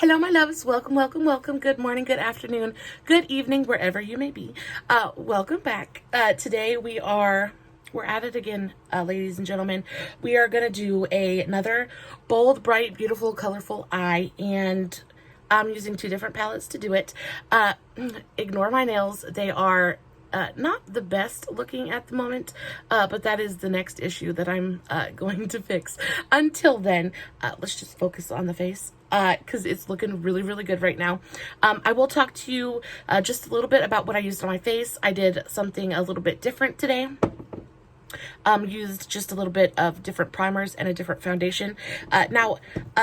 Hello, my loves. Welcome, welcome, welcome. Good morning, good afternoon, good evening, wherever you may be. Welcome back. Today we're at it again, ladies and gentlemen. We are going to do another bold, bright, beautiful, colorful eye, and I'm using two different palettes to do it. Ignore my nails. They are not the best looking at the moment, but that is the next issue that I'm going to fix. Until then, let's just focus on the face because it's looking really, really good right now. I will talk to you just a little bit about what I used on my face. I did something a little bit different today. Used just a little bit of different primers and a different foundation. Now,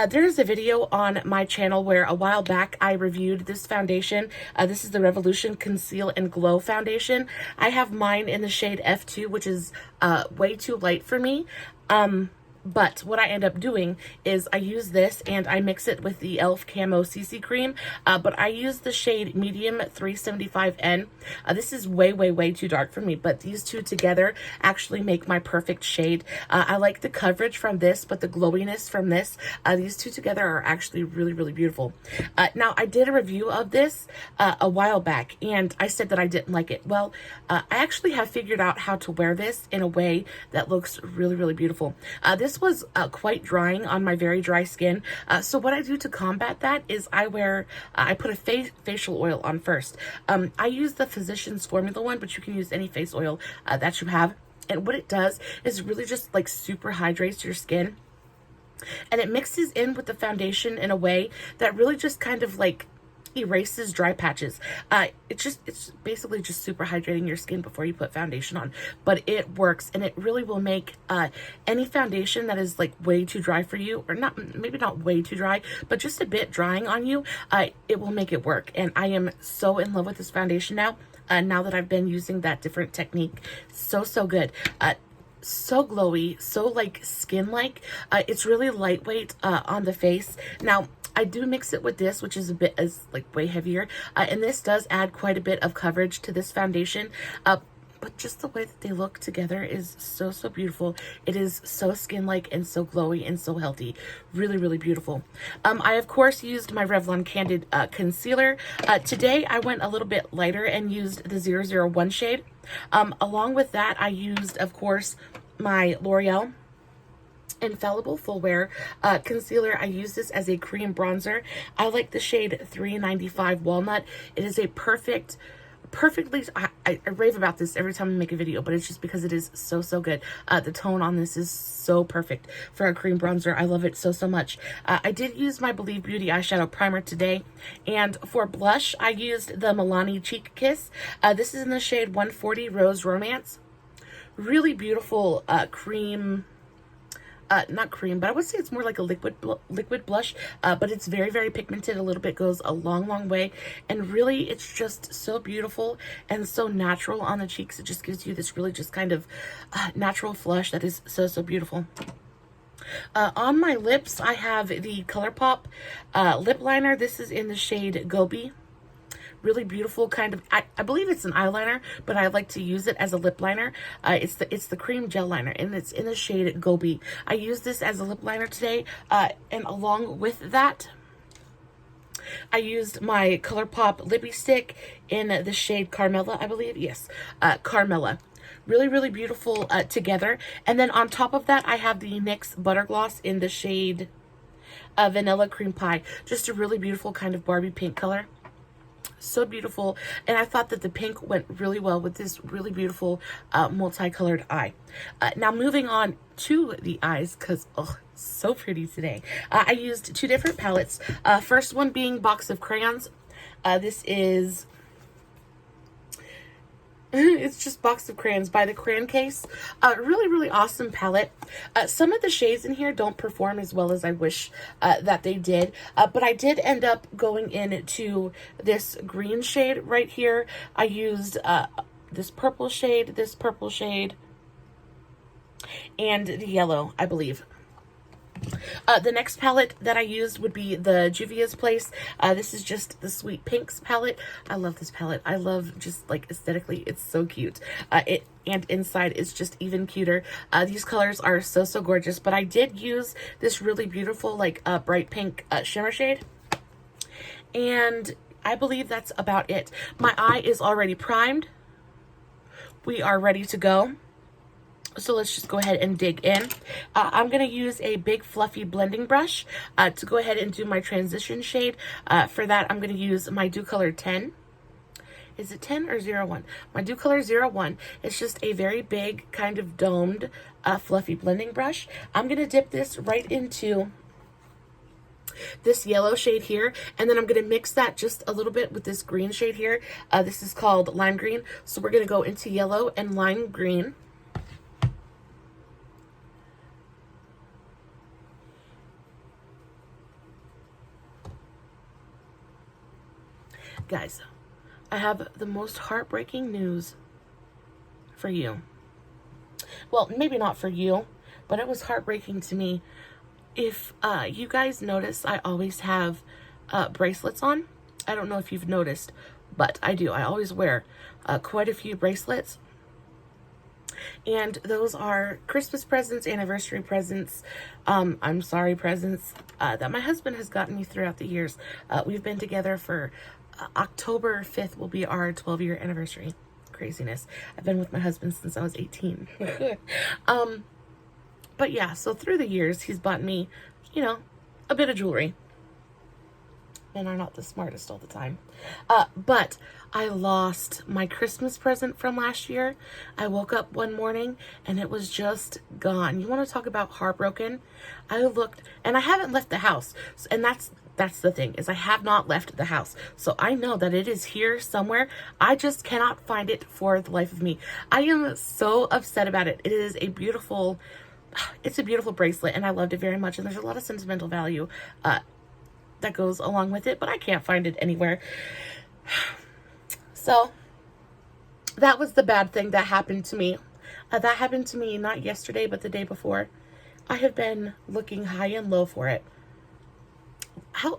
there's a video on my channel where a while back I reviewed this foundation. This is the Revolution Conceal and Glow Foundation. I have mine in the shade F2, which is way too light for me. But what I end up doing is I use this and I mix it with the e.l.f. Camo CC Cream. But I use the shade Medium 375N. This is way, way, way too dark for me. But these two together actually make my perfect shade. I like the coverage from this, but the glowiness from this. These two together are actually really, really beautiful. Now, I did a review of this a while back. And I said that I didn't like it. Well, I actually have figured out how to wear this in a way that looks really, really beautiful. This was quite drying on my very dry skin. So what I do to combat that is I put a facial oil on first. I use the Physicians Formula one, but you can use any face oil that you have. And what it does is really just like super hydrates your skin. And it mixes in with the foundation in a way that really just kind of like erases dry patches. It's basically just super hydrating your skin before you put foundation on, but it works, and it really will make any foundation that is like way too dry for you, or maybe not way too dry, but just a bit drying on you, it will make it work. And I am so in love with this foundation now. Now that I've been using that different technique. So good. So glowy, so like skin-like. It's really lightweight on the face. Now, I do mix it with this, which is like way heavier. And this does add quite a bit of coverage to this foundation. But just the way that they look together is so beautiful. It is so skin-like and so glowy and so healthy. Really, really beautiful. I, of course, used my Revlon Candid Concealer. Today, I went a little bit lighter and used the 001 shade. Along with that, I used, of course, my L'Oreal Infallible Full Wear Concealer. I use this as a cream bronzer. I like the shade 395 Walnut. It is a perfectly, I rave about this every time I make a video, but it's just because it is so good. The tone on this is so perfect for a cream bronzer. I love it so much. I did use my Believe Beauty eyeshadow primer today, and for blush, I used the Milani Cheek Kiss. This is in the shade 140 Rose Romance. Really beautiful cream. Not cream, but I would say it's more like a liquid blush, but it's very pigmented. A little bit goes a long way, and really it's just so beautiful and so natural on the cheeks. It just gives you this really just kind of natural flush that is so beautiful. On my lips, I have the ColourPop lip liner. This is in the shade Gobi. Really beautiful kind of, I believe it's an eyeliner, but I like to use it as a lip liner. It's the cream gel liner, and it's in the shade Gobi. I use this as a lip liner today, and along with that, I used my ColourPop lippy stick in the shade Carmela, I believe. Yes, Carmela. Really beautiful together. And then on top of that, I have the NYX Butter Gloss in the shade Vanilla Cream Pie. Just a really beautiful kind of Barbie pink color. So beautiful, and I thought that the pink went really well with this really beautiful multicolored eye. Now moving on to the eyes, because oh, so pretty today. I used two different palettes. First one being Box of Crayons. This is it's just Box of Crayons by the Crayon Case. Really awesome palette. Some of the shades in here don't perform as well as I wish that they did. But I did end up going into this green shade right here. I used this purple shade, and the yellow, I believe. The next palette that I used would be the Juvias Place. This is just the Sweet Pinks palette. I love this palette. I love just like aesthetically, it's so cute. And inside is just even cuter. These colors are so gorgeous, but I did use this really beautiful like bright pink shimmer shade. And I believe that's about it. My eye is already primed. We are ready to go. So let's just go ahead and dig in. I'm going to use a big fluffy blending brush to go ahead and do my transition shade. For that, I'm going to use my Dew Color 10. Is it 10 or 01? My Dew Color 01 is just a very big kind of domed fluffy blending brush. I'm going to dip this right into this yellow shade here, and then I'm going to mix that just a little bit with this green shade here. This is called lime green. So we're going to go into yellow and lime green. Guys, I have the most heartbreaking news for you. Well, maybe not for you, but it was heartbreaking to me. If you guys notice, I always have bracelets on. I don't know if you've noticed, but I do. I always wear quite a few bracelets. And those are Christmas presents, anniversary presents, I'm sorry, presents that my husband has gotten me throughout the years. We've been together for October 5th will be our 12-year anniversary. Craziness. I've been with my husband since I was 18. But yeah, so through the years, he's bought me, you know, a bit of jewelry. Men are not the smartest all the time. But I lost my Christmas present from last year. I woke up one morning and it was just gone. You want to talk about heartbroken? I looked, and I haven't left the house. And that's the thing, is I have not left the house. So I know that it is here somewhere. I just cannot find it for the life of me. I am so upset about it. It is a beautiful, it's a beautiful bracelet, and I loved it very much. And there's a lot of sentimental value that goes along with it, but I can't find it anywhere. So that was the bad thing that happened to me. That happened to me not yesterday, but the day before. I have been looking high and low for it.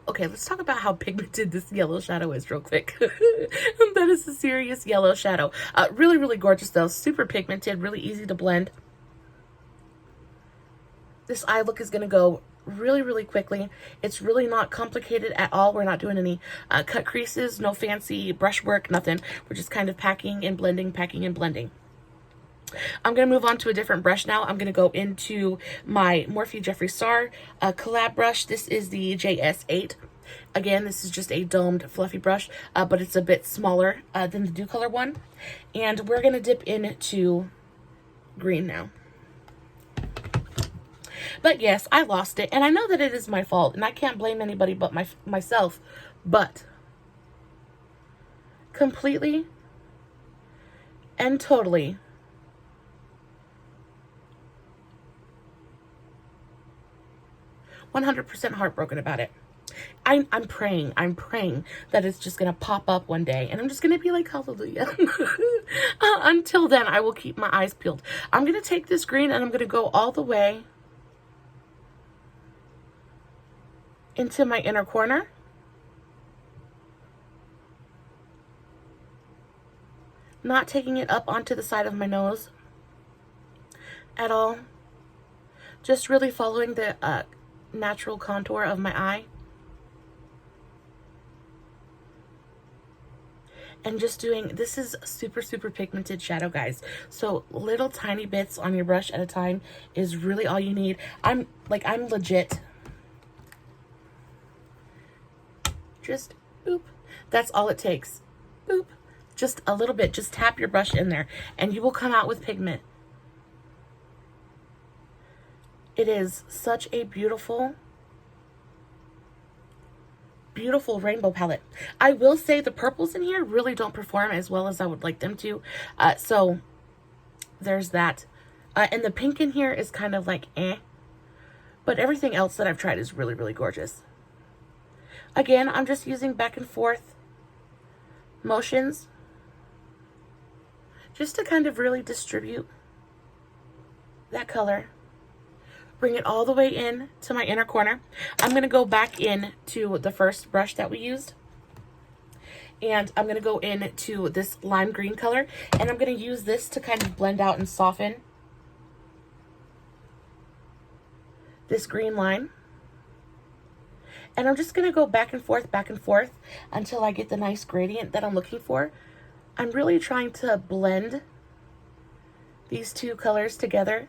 Okay, let's talk about how pigmented this yellow shadow is real quick. That is a serious yellow shadow. Really, really gorgeous though. Super pigmented, really easy to blend. This eye look is going to go really, really quickly. It's really not complicated at all. We're not doing any cut creases, no fancy brush work, nothing. We're just kind of packing and blending, packing and blending. I'm going to move on to a different brush now. I'm going to go into my Morphe Jeffree Star collab brush. This is the JS8. Again, this is just a domed, fluffy brush, but it's a bit smaller than the Dew Color one. And we're going to dip into green now. But yes, I lost it, and I know that it is my fault, and I can't blame anybody but myself, but completely and totally 100% heartbroken about it. I'm praying that it's just gonna pop up one day and I'm just gonna be like, hallelujah. Until then, I will keep my eyes peeled. I'm gonna take this green and I'm gonna go all the way into my inner corner. Not taking it up onto the side of my nose at all. Just really following the natural contour of my eye. And just doing, this is super, super pigmented shadow, guys. So little tiny bits on your brush at a time is really all you need. I'm legit. Just boop. That's all it takes. Boop. Just a little bit. Just tap your brush in there and you will come out with pigment. It is such a beautiful, beautiful rainbow palette. I will say the purples in here really don't perform as well as I would like them to. So there's that. And the pink in here is kind of like eh. But everything else that I've tried is really, really gorgeous. Again, I'm just using back and forth motions just to kind of really distribute that color. Bring it all the way in to my inner corner. I'm going to go back in to the first brush that we used. And I'm going to go into this lime green color. And I'm going to use this to kind of blend out and soften this green line. And I'm just going to go back and forth until I get the nice gradient that I'm looking for. I'm really trying to blend these two colors together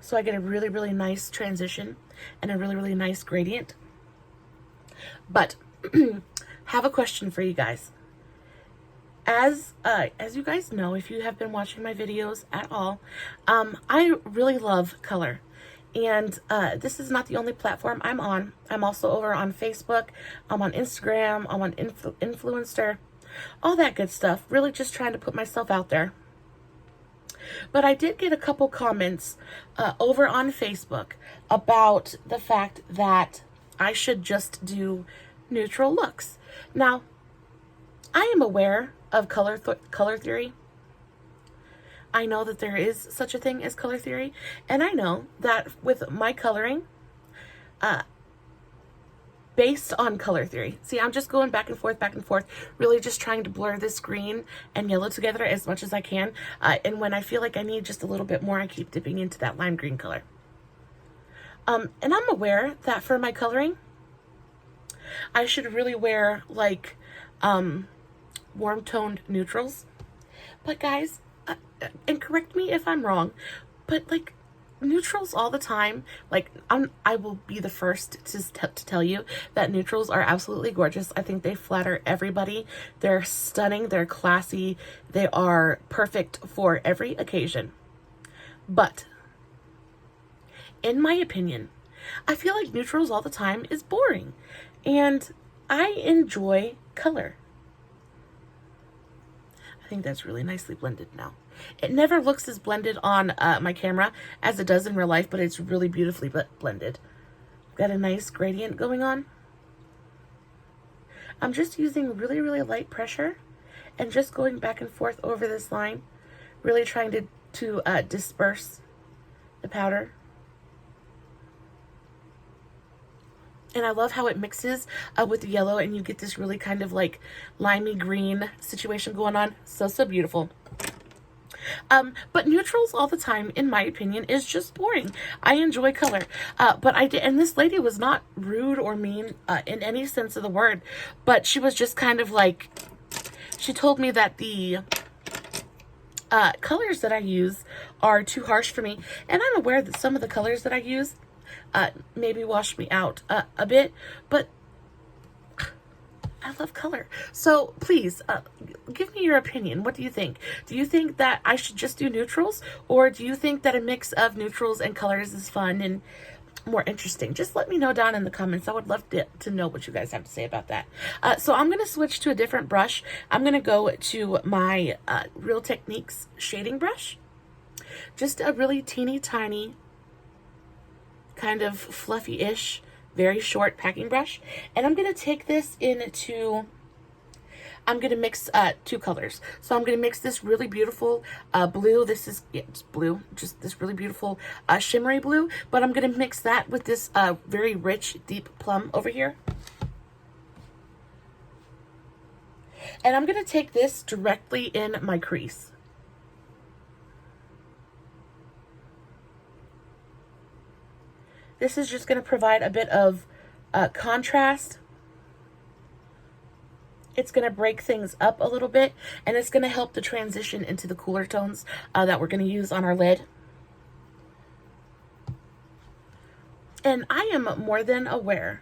so I get a really, really nice transition and a really, really nice gradient. But have a question for you guys. As you guys know, if you have been watching my videos at all, I really love color. And this is not the only platform I'm on. I'm also over on Facebook. I'm on Instagram. I'm on Influencer. All that good stuff. Really just trying to put myself out there. But I did get a couple comments over on Facebook about the fact that I should just do neutral looks. Now, I am aware of color theory. I know that there is such a thing as color theory, and I know that with my coloring, based on color theory, see, I'm just going back and forth, really just trying to blur this green and yellow together as much as I can, and when I feel like I need just a little bit more, I keep dipping into that lime green color. And I'm aware that for my coloring, I should really wear like warm toned neutrals. But guys, and correct me if I'm wrong, but like neutrals all the time, like I will be the first to tell you that neutrals are absolutely gorgeous. I think they flatter everybody. They're stunning, they're classy, they are perfect for every occasion. But in my opinion, I feel like neutrals all the time is boring, and I enjoy color. I think that's really nicely blended now. It never looks as blended on my camera as it does in real life, but it's really beautifully blended. Got a nice gradient going on. I'm just using really, really light pressure and just going back and forth over this line, really trying to disperse the powder. And I love how it mixes with the yellow and you get this really kind of like limey green situation going on. So, so beautiful. But neutrals all the time, in my opinion, is just boring. I enjoy color. But I did, and this lady was not rude or mean in any sense of the word, but she was just kind of like, she told me that the colors that I use are too harsh for me. And I'm aware that some of the colors that I use maybe wash me out a bit, but I love color. So please give me your opinion. What do you think? Do you think that I should just do neutrals, or do you think that a mix of neutrals and colors is fun and more interesting? Just let me know down in the comments. I would love to know what you guys have to say about that. So I'm going to switch to a different brush. I'm going to go to my Real Techniques shading brush. Just a really teeny tiny kind of fluffy-ish, very short packing brush. And I'm going to take this into, I'm going to mix two colors. So I'm going to mix this really beautiful blue. This is, yeah, it's blue, just this really beautiful shimmery blue. But I'm going to mix that with this very rich, deep plum over here. And I'm going to take this directly in my crease. This is just going to provide a bit of contrast. It's going to break things up a little bit, and it's going to help the transition into the cooler tones that we're going to use on our lid. And I am more than aware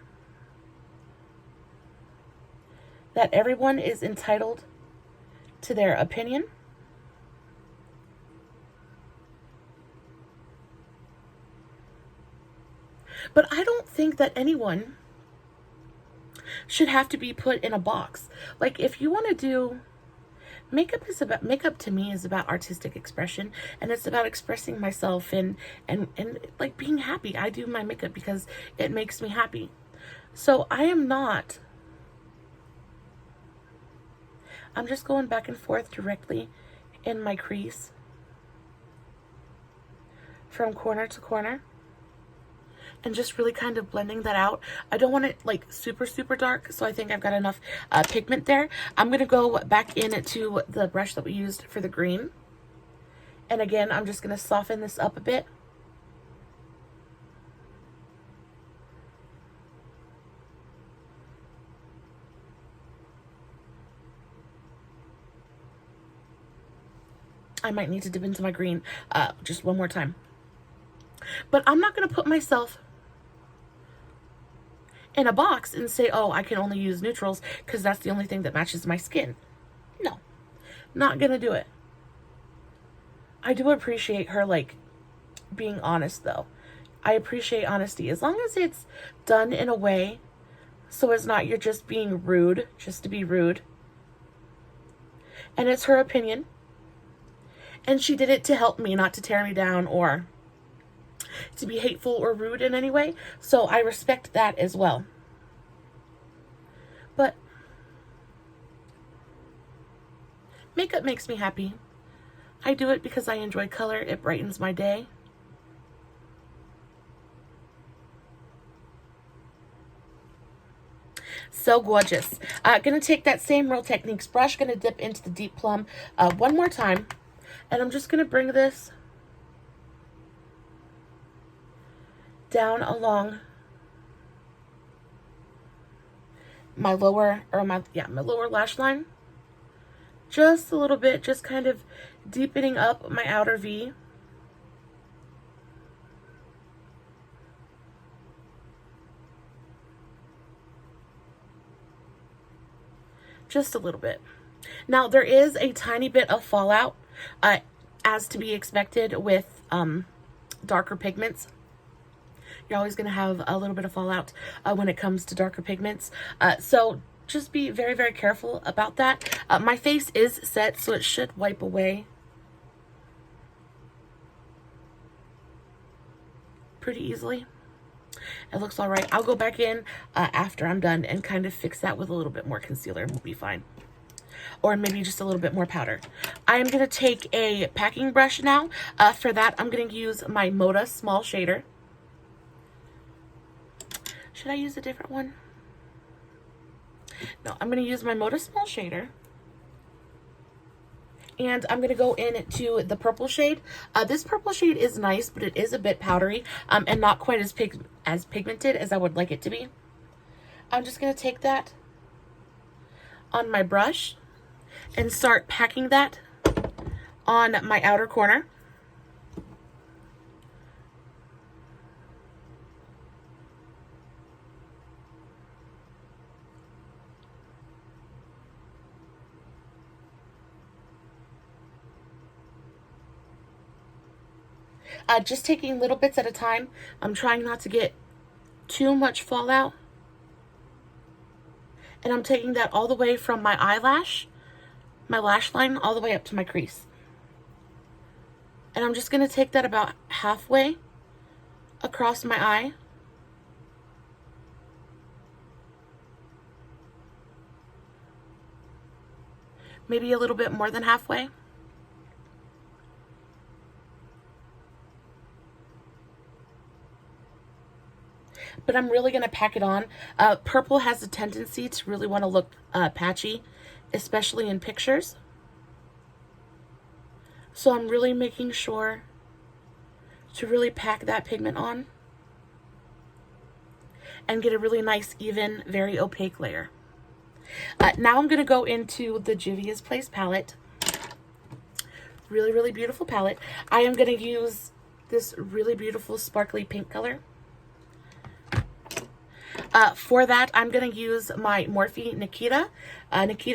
that everyone is entitled to their opinion. But I don't think that anyone should have to be put in a box. Like, if you want to do makeup, makeup to me is about artistic expression, and it's about expressing myself and like being happy. I do my makeup because it makes me happy. So I'm just going back and forth directly in my crease from corner to corner. And just really kind of blending that out. I don't want it like super, super dark, so I think I've got enough pigment there. I'm going to go back into the brush that we used for the green. And again, I'm just going to soften this up a bit. I might need to dip into my green just one more time. But I'm not going to put myself in a box and say, oh, I can only use neutrals because that's the only thing that matches my skin. No, not going to do it. I do appreciate her, like, being honest, though. I appreciate honesty. As long as it's done in a way so it's not you're just being rude, just to be rude. And it's her opinion. And she did it to help me, not to tear me down or to be hateful or rude in any way. So I respect that as well. But makeup makes me happy. I do it because I enjoy color. It brightens my day. So gorgeous. Gonna take that same Real Techniques brush. Gonna dip into the Deep Plum one more time. And I'm just gonna bring this down along my lower, my lower lash line. Just a little bit, just kind of deepening up my outer V. Just a little bit. Now, there is a tiny bit of fallout, as to be expected with darker pigments. You're always going to have a little bit of fallout when it comes to darker pigments. So just be very, very careful about that. My face is set, so it should wipe away pretty easily. It looks all right. I'll go back in after I'm done and kind of fix that with a little bit more concealer and we'll be fine. Or maybe just a little bit more powder. I am going to take a packing brush now. For that, I'm going to use my Moda Small Shader. Should I use a different one? No, I'm going to use my Moda Small Shader. And I'm going to go into the purple shade. This purple shade is nice, but it is a bit powdery and not quite as pigmented as I would like it to be. I'm just going to take that on my brush and start packing that on my outer corner. Just taking little bits at a time. I'm trying not to get too much fallout. And I'm taking that all the way from my eyelash, my lash line, all the way up to my crease. And I'm just going to take that about halfway across my eye. Maybe a little bit more than halfway. But I'm really going to pack it on. Purple has a tendency to really want to look patchy, especially in pictures. So I'm really making sure to really pack that pigment on and get a really nice, even, very opaque layer. Now I'm going to go into the Juvia's Place palette. Really, really beautiful palette. I am going to use this really beautiful sparkly pink color. For that, I'm going to use my Morphe Nikita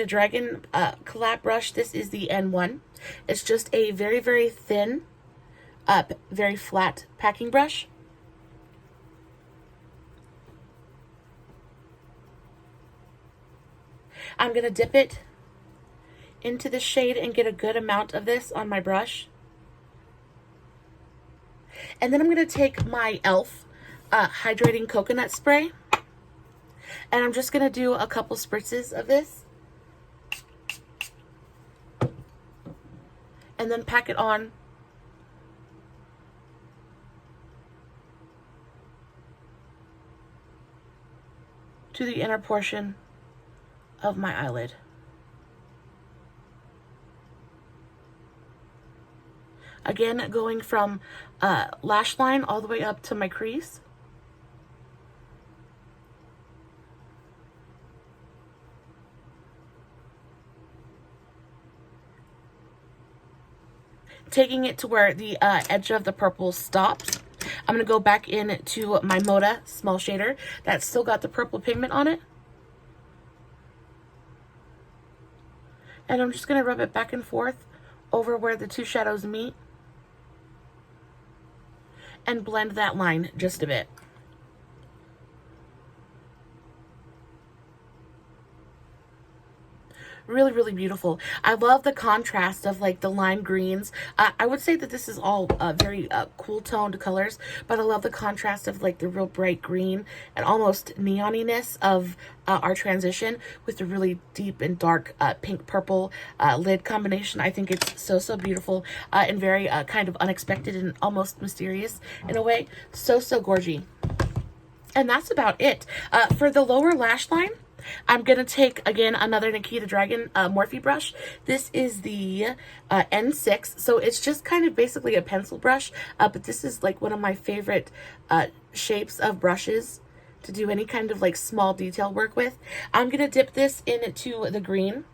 Dragon collab brush. This is the N1. It's just a very, very thin, very flat packing brush. I'm going to dip it into the shade and get a good amount of this on my brush. And then I'm going to take my e.l.f. Hydrating Coconut Spray. And I'm just going to do a couple spritzes of this. And then pack it on to the inner portion of my eyelid. Again, going from lash line all the way up to my crease. taking it to where the edge of the purple stops. I'm going to go back into my Moda small shader that's still got the purple pigment on it. And I'm just going to rub it back and forth over where the two shadows meet and blend that line just a bit. Really, really beautiful. I love the contrast of like the lime greens. I would say that this is all very cool toned colors, but I love the contrast of like the real bright green and almost neoniness of our transition with the really deep and dark pink purple lid combination. I think it's so, so beautiful and very kind of unexpected and almost mysterious in a way. So, so gorgy. And that's about it. For the lower lash line, I'm going to take, again, another Nikita Dragon Morphe brush. This is the N6, so it's just kind of basically a pencil brush, but this is like one of my favorite shapes of brushes to do any kind of like small detail work with. I'm going to dip this into the green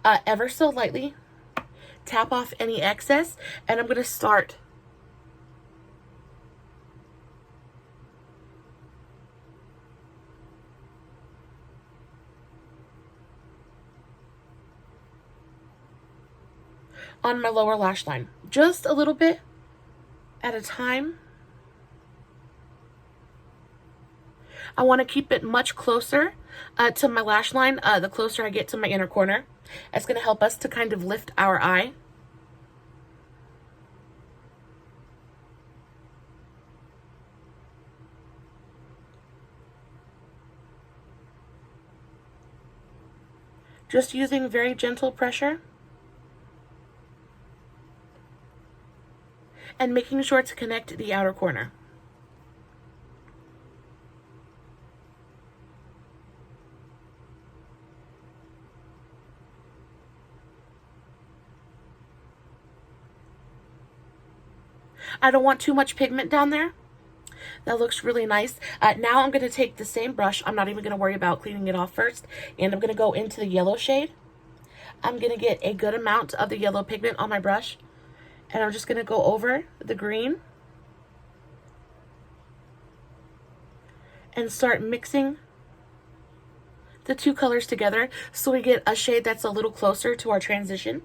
ever so lightly, tap off any excess, and I'm going to start on my lower lash line, just a little bit at a time. I want to keep it much closer to my lash line, the closer I get to my inner corner. It's going to help us to kind of lift our eye. Just using very gentle pressure. And making sure to connect the outer corner. I don't want too much pigment down there. That looks really nice. Now I'm going to take the same brush. I'm not even going to worry about cleaning it off first. And I'm going to go into the yellow shade. I'm going to get a good amount of the yellow pigment on my brush. And I'm just going to go over the green and start mixing the two colors together so we get a shade that's a little closer to our transition.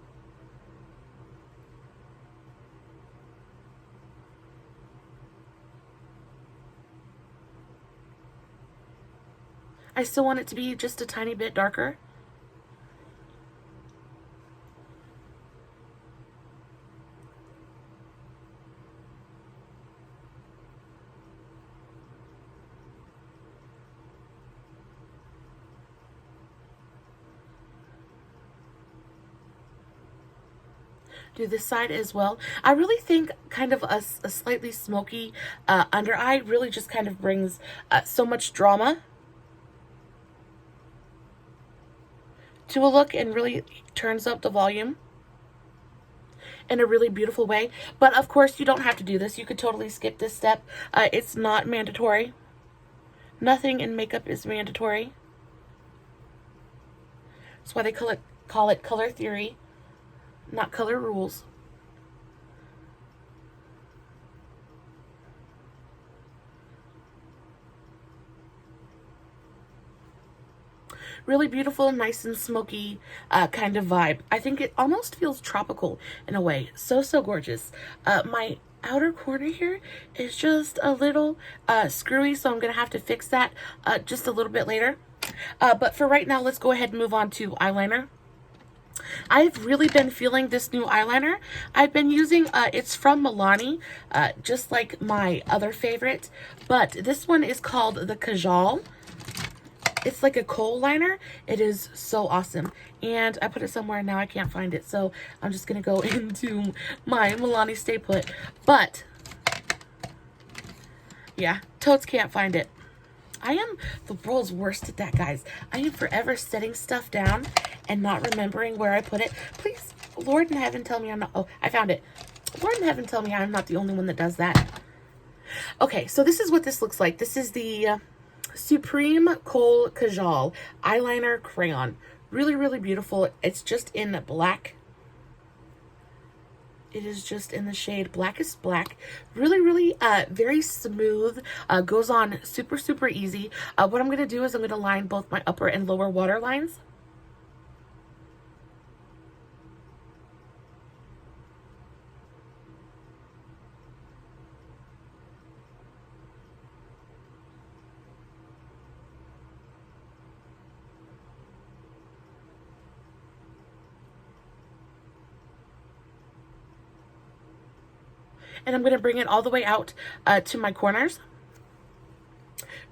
I still want it to be just a tiny bit darker. Do this side as well. I really think kind of a slightly smoky under eye really just kind of brings so much drama to a look and really turns up the volume in a really beautiful way. But of course, you don't have to do this. You could totally skip this step. It's not mandatory. Nothing in makeup is mandatory. That's why they call it color theory, not color rules. Really beautiful, nice and smoky kind of vibe. I think it almost feels tropical in a way. So, so gorgeous. My outer corner here is just a little screwy, so I'm going to have to fix that just a little bit later. But for right now, let's go ahead and move on to eyeliner. I've really been feeling this new eyeliner. I've been using, it's from Milani, just like my other favorite, but this one is called the Kajal. It's like a kohl liner. It is so awesome. And I put it somewhere and now I can't find it. So I'm just going to go into my Milani Stay Put. But, yeah, totes can't find it. I am the world's worst at that, guys. I am forever setting stuff down and not remembering where I put it. Please, Lord in heaven, tell me I'm not... Oh, I found it. Lord in heaven, tell me I'm not the only one that does that. Okay, so this is what this looks like. This is the Supreme Kohl Kajal eyeliner crayon. Really, really beautiful. It's just in black. It is just in the shade Blackest Black. Really, really very smooth. Goes on super, super easy. What I'm going to do is I'm going to line both my upper and lower water lines. And I'm going to bring it all the way out to my corners.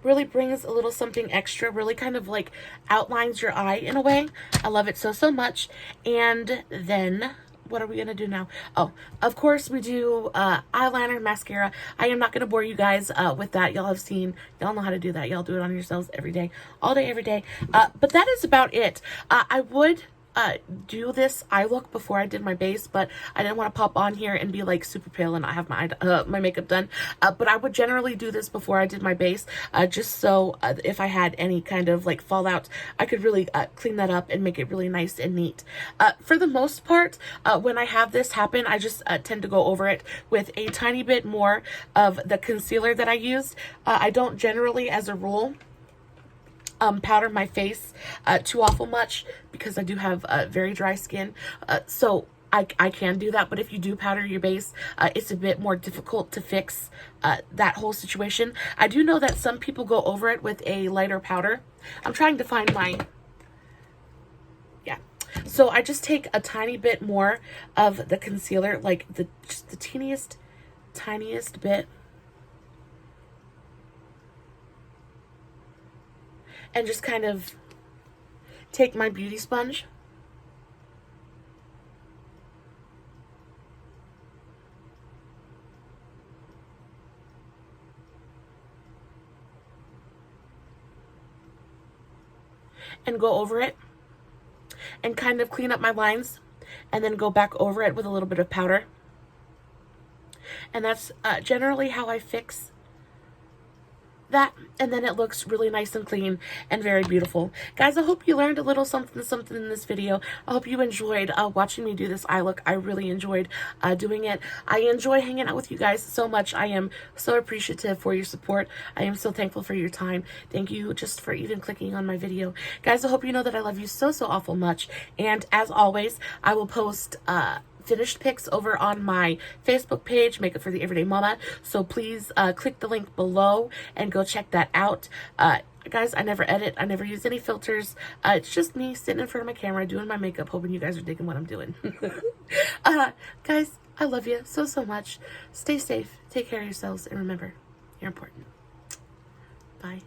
Really brings a little something extra, really kind of like outlines your eye in a way. I love it so, so much. And then what are we going to do now? Oh, of course we do eyeliner, mascara. I am not going to bore you guys with that. Y'all have seen, y'all know how to do that. Y'all do it on yourselves every day, all day, every day. But that is about it. I would do this eye look before I did my base, but I didn't want to pop on here and be like super pale and not have my makeup done. But I would generally do this before I did my base, just so if I had any kind of like fallout, I could really clean that up and make it really nice and neat. For the most part, when I have this happen, I just tend to go over it with a tiny bit more of the concealer that I used. I don't generally, as a rule, powder my face too awful much because I do have very dry skin, so I can do that. But if you do powder your base, it's a bit more difficult to fix that whole situation. I do know that some people go over it with a lighter powder. I'm trying to find my, yeah. So I just take a tiny bit more of the concealer, like just the teeniest, tiniest bit. And just kind of take my beauty sponge and go over it and kind of clean up my lines, and then go back over it with a little bit of powder. And that's generally how I fix that, and then it looks really nice and clean and very beautiful. Guys, I hope you learned a little something in this video. I hope you enjoyed watching me do this eye look. I really enjoyed doing it. I enjoy hanging out with you guys so much. I am so appreciative for your support. I am so thankful for your time. Thank you just for even clicking on my video. Guys, I hope you know that I love you so, so awful much. And as always, I will post finished pics over on my Facebook page, Makeup for the Everyday Mama. So please click the link below and go check that out. Guys, I never edit. I never use any filters. It's just me sitting in front of my camera doing my makeup, hoping you guys are digging what I'm doing. Guys, I love you so, so much. Stay safe. Take care of yourselves. And remember, you're important. Bye.